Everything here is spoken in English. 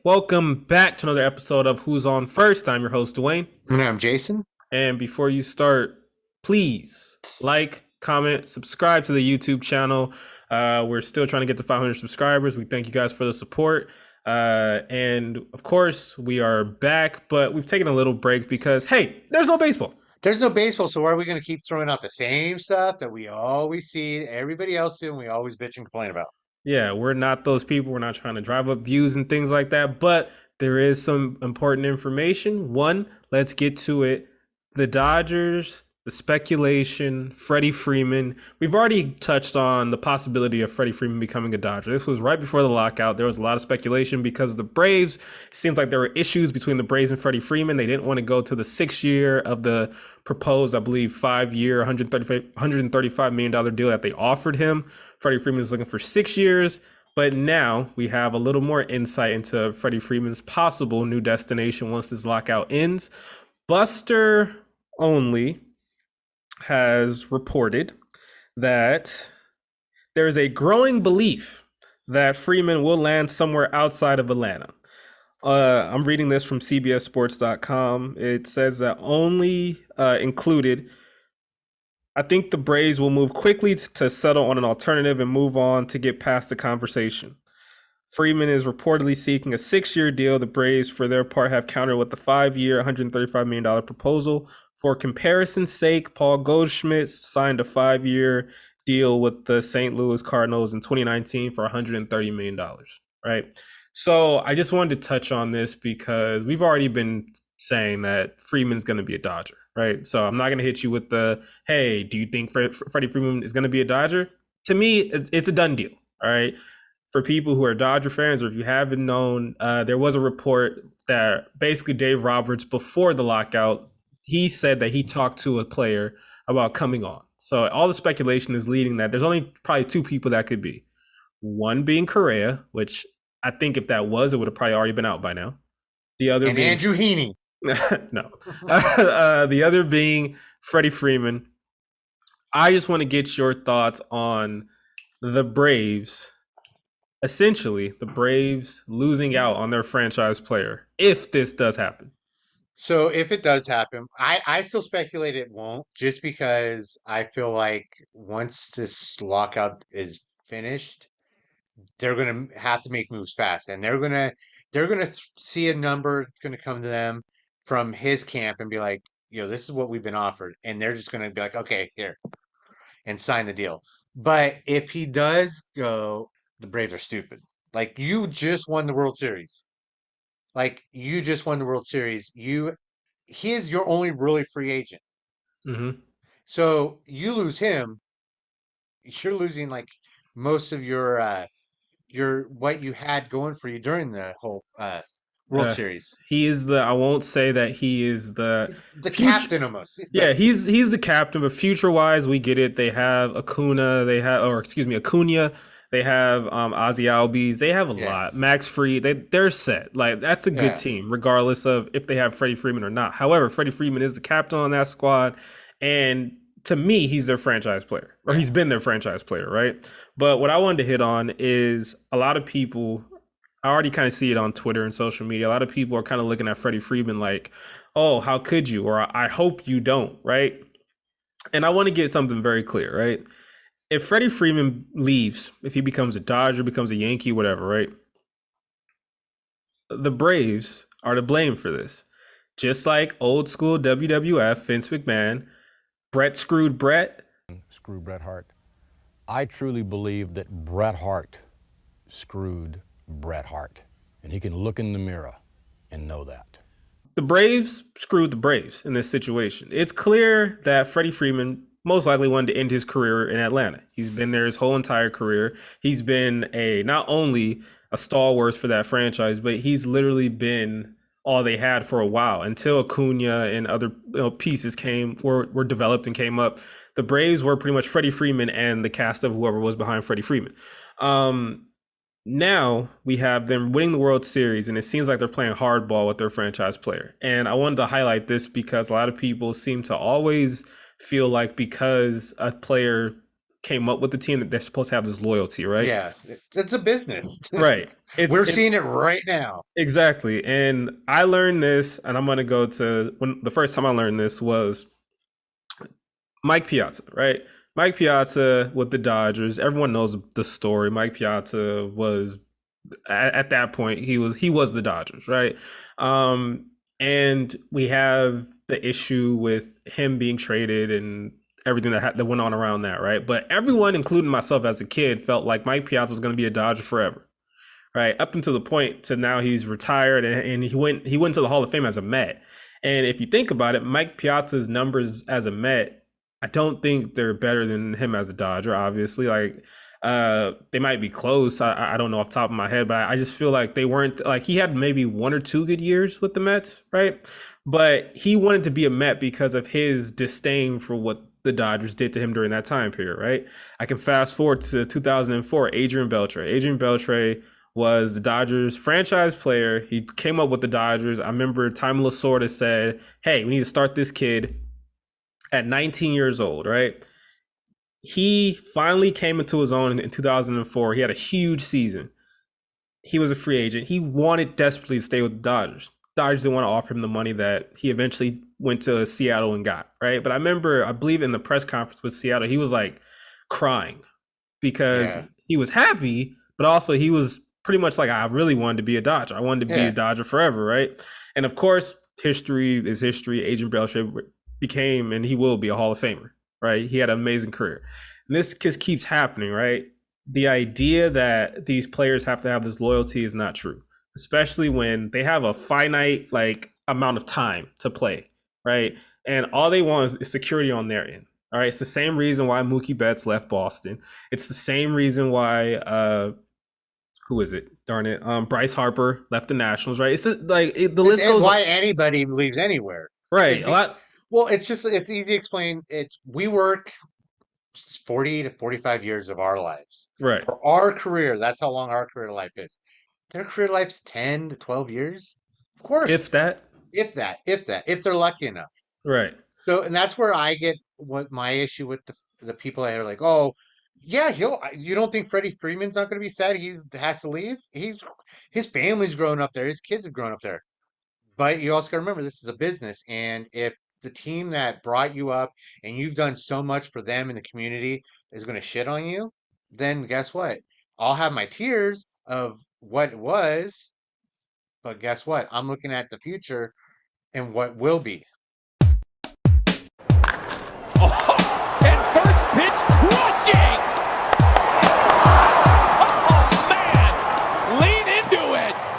Welcome back to another episode of Who's On First. I'm your host, Dwayne. And I'm Jason. And before you start, please like, comment, subscribe to the YouTube channel. We're still trying to get to 500 subscribers. We thank you guys for the support. And of course, we are back, but we've taken a little break because, hey, there's no baseball. There's no baseball, so why are we going to keep throwing out the same stuff that we always see everybody else do and we always bitch and complain about? Yeah, we're not those people. We're not trying to drive up views and things like that, but there is some important information. One, let's get to it. The Dodgers, the speculation, Freddie Freeman. We've already touched on the possibility of Freddie Freeman becoming a Dodger. This was right before the lockout. There was a lot of speculation because of the Braves. It seems like there were issues between the Braves and Freddie Freeman. They didn't want to go to the 6th year of the proposed, I believe, 5-year, $135 million deal that they offered him. Freddie Freeman is looking for 6 years. But now we have a little more insight into Freddie Freeman's possible new destination once this lockout ends. Buster Only has reported that there is a growing belief that Freeman will land somewhere outside of Atlanta. I'm reading this from CBSSports.com. It says that Only included, I think the Braves will move quickly to settle on an alternative and move on to get past the conversation. Freeman is reportedly seeking a 6-year deal. The Braves, for their part, have countered with the 5-year, $135 million proposal. For comparison's sake, Paul Goldschmidt signed a 5-year deal with the St. Louis Cardinals in 2019 for $130 million, right? So I just wanted to touch on this because we've already been saying that Freeman's going to be a Dodger, right? So I'm not going to hit you with the, hey, do you think Freddie Freeman is going to be a Dodger? To me, it's a done deal, all right? For people who are Dodger fans, or if you haven't known, there was a report that basically Dave Roberts, before the lockout, he said that he talked to a player about coming on. So all the speculation is leading that there's only probably 2 people that could be. One being Correa, which I think if that was, it would have probably already been out by now. The other being Andrew Heaney. No. The other being Freddie Freeman. I just want to get your thoughts on the Braves. Essentially, the Braves losing out on their franchise player if this does happen. So if it does happen, I still speculate it won't, just because I feel like once this lockout is finished, they're gonna have to make moves fast, and they're gonna see a number that's gonna come to them from his camp and be like, this is what we've been offered, and they're just gonna be like, okay, here, and sign the deal. But if he does go, the Braves are stupid. Like, you just won the World Series. Like, you just won the World Series. He is your only really free agent. Mm-hmm. So you lose him, you're losing like most of your what you had going for you during the whole World Series. He is the. I won't say that he is the captain almost. Yeah, he's the captain. But future wise, we get it. They have Acuna. Acuna. They have Ozzy Albies. They have a lot. Max Fried. They're set. Like, that's a good team, regardless of if they have Freddie Freeman or not. However, Freddie Freeman is the captain on that squad, and to me, he's their franchise player, or he's been their franchise player, right? But what I wanted to hit on is a lot of people. I already kind of see it on Twitter and social media. A lot of people are kind of looking at Freddie Freeman like, oh, how could you? Or I hope you don't, right? And I want to get something very clear, right? If Freddie Freeman leaves, if he becomes a Dodger, becomes a Yankee, whatever, right? The Braves are to blame for this. Just like old school WWF, Vince McMahon, Bret screwed Bret. Screw Bret Hart. I truly believe that Bret Hart screwed Bret Hart. And he can look in the mirror and know that. The Braves screwed the Braves in this situation. It's clear that Freddie Freeman most likely wanted to end his career in Atlanta. He's been there his whole entire career. He's been not only a stalwart for that franchise, but he's literally been all they had for a while until Acuna and other pieces were developed and came up. The Braves were pretty much Freddie Freeman and the cast of whoever was behind Freddie Freeman. Now we have them winning the World Series, and it seems like they're playing hardball with their franchise player. And I wanted to highlight this because a lot of people seem to always feel like because a player came up with the team that they're supposed to have this loyalty, right? Yeah, it's a business. Right. We're It's seeing it right now. exactly. And I learned this, and I'm gonna go to when the first time I learned this was Mike Piazza, right? Mike Piazza with the Dodgers. Everyone knows the story. Mike Piazza was at that point he was the Dodgers, right? Um, and we have the issue with him being traded and everything that went on around that, right? But everyone, including myself as a kid, felt like Mike Piazza was going to be a Dodger forever, right? Up until the point to now he's retired and he went to the Hall of Fame as a Met. And if you think about it, Mike Piazza's numbers as a Met, I don't think they're better than him as a Dodger. Obviously, like they might be close. I don't know off the top of my head, but I just feel like they weren't like he had maybe 1 or 2 good years with the Mets, right? But he wanted to be a Met because of his disdain for what the Dodgers did to him during that time period, right? I can fast forward to 2004, Adrian Beltre. Adrian Beltre was the Dodgers franchise player. He came up with the Dodgers. I remember Time Lasorda said, "Hey, we need to start this kid at 19 years old," right? He finally came into his own in 2004. He had a huge season. He was a free agent. He wanted desperately to stay with the Dodgers. Dodgers didn't want to offer him the money that he eventually went to Seattle and got, right? But I remember, I believe in the press conference with Seattle, he was like crying because Yeah, he was happy, but also he was pretty much like, I really wanted to be a Dodger. I wanted to be a yeah, Dodger forever, right? And of course, history is history. Agent Belcher became, and he will be, a Hall of Famer, right? He had an amazing career. And this just keeps happening, right? The idea that these players have to have this loyalty is not true, especially when they have a finite like amount of time to play, right? And all they want is security on their end. All right, it's the same reason why Mookie Betts left Boston. It's the same reason why who is it? Darn it, Bryce Harper left the Nationals. Right? It's the list it's goes on. why anybody leaves anywhere. Right. A It- lot. well, it's easy to explain. It's we work 40 to 45 years of our lives Right. for our career. That's how long our career life is. Their career life's 10 to 12 years, of course, If that. if they're lucky enough. Right. So, and that's where I get what my issue with the people that are like, oh, yeah, he'll. You don't think Freddie Freeman's not going to be sad? He's has to leave. His family's grown up there. His kids have grown up there. But you also got to remember this is a business, and if the team that brought you up and you've done so much for them in the community is going to shit on you, then guess what? I'll have my tears of what was, but guess what? I'm looking at the future and what will be.